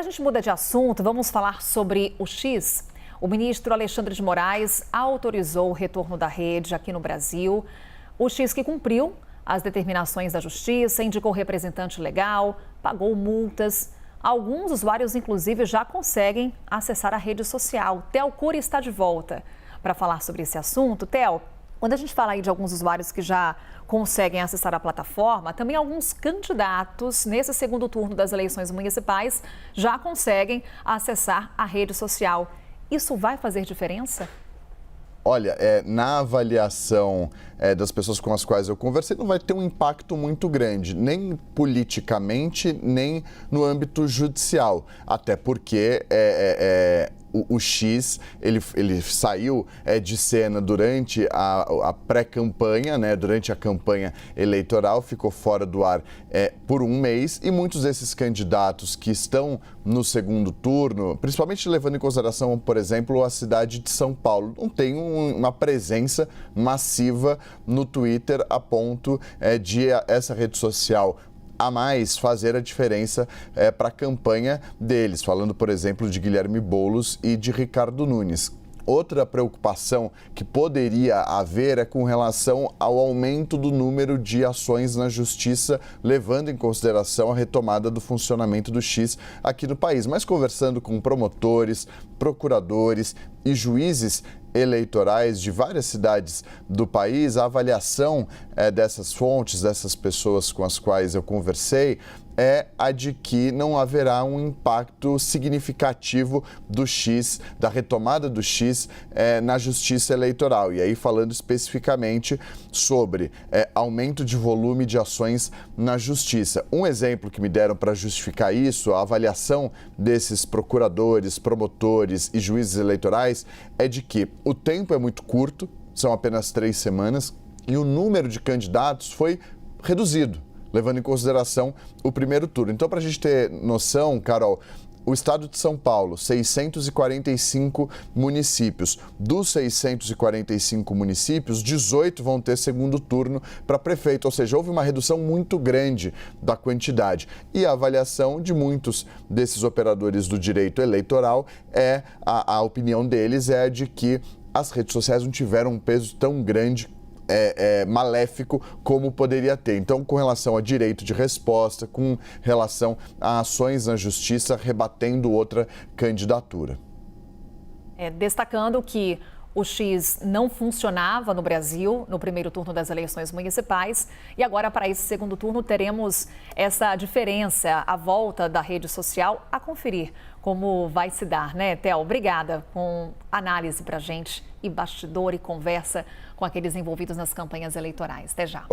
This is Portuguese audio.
Agora a gente muda de assunto, vamos falar sobre o X. O ministro Alexandre de Moraes autorizou o retorno da rede aqui no Brasil. O X que cumpriu as determinações da Justiça, indicou representante legal, pagou multas. Alguns usuários, inclusive, já conseguem acessar a rede social. Theo Cury está de volta para falar sobre esse assunto. Theo, quando a gente fala aí de alguns usuários que já conseguem acessar a plataforma, também alguns candidatos nesse segundo turno das eleições municipais já conseguem acessar a rede social. Isso vai fazer diferença? Olha, na avaliação das pessoas com as quais eu conversei, não vai ter um impacto muito grande, nem politicamente, nem no âmbito judicial. Até porque o X, ele saiu de cena durante a pré-campanha, né? Durante a campanha eleitoral, ficou fora do ar por um mês, e muitos desses candidatos que estão no segundo turno, principalmente levando em consideração, por exemplo, a cidade de São Paulo, não tem uma presença massiva no Twitter a ponto de essa rede social a mais fazer a diferença para a campanha deles, falando, por exemplo, de Guilherme Boulos e de Ricardo Nunes. Outra preocupação que poderia haver é com relação ao aumento do número de ações na justiça, levando em consideração a retomada do funcionamento do X aqui no país. Mas conversando com promotores, procuradores e juízes eleitorais de várias cidades do país, a avaliação dessas fontes, dessas pessoas com as quais eu conversei, é a de que não haverá um impacto significativo do X, da retomada do X na justiça eleitoral. E aí falando especificamente sobre aumento de volume de ações na justiça. Um exemplo que me deram para justificar isso, a avaliação desses procuradores, promotores e juízes eleitorais, é de que o tempo é muito curto, são apenas 3 semanas, e o número de candidatos foi reduzido, levando em consideração o primeiro turno. Então, para a gente ter noção, Carol, o estado de São Paulo, 645 municípios. Dos 645 municípios, 18 vão ter segundo turno para prefeito, ou seja, houve uma redução muito grande da quantidade. E a avaliação de muitos desses operadores do direito eleitoral a opinião deles é de que as redes sociais não tiveram um peso tão grande maléfico como poderia ter. Então, com relação a direito de resposta, com relação a ações na justiça, rebatendo outra candidatura. Destacando que o X não funcionava no Brasil no primeiro turno das eleições municipais e agora para esse segundo turno teremos essa diferença, a volta da rede social, a conferir como vai se dar, né, Theo? Obrigada com análise para a gente e bastidor e conversa com aqueles envolvidos nas campanhas eleitorais. Até já.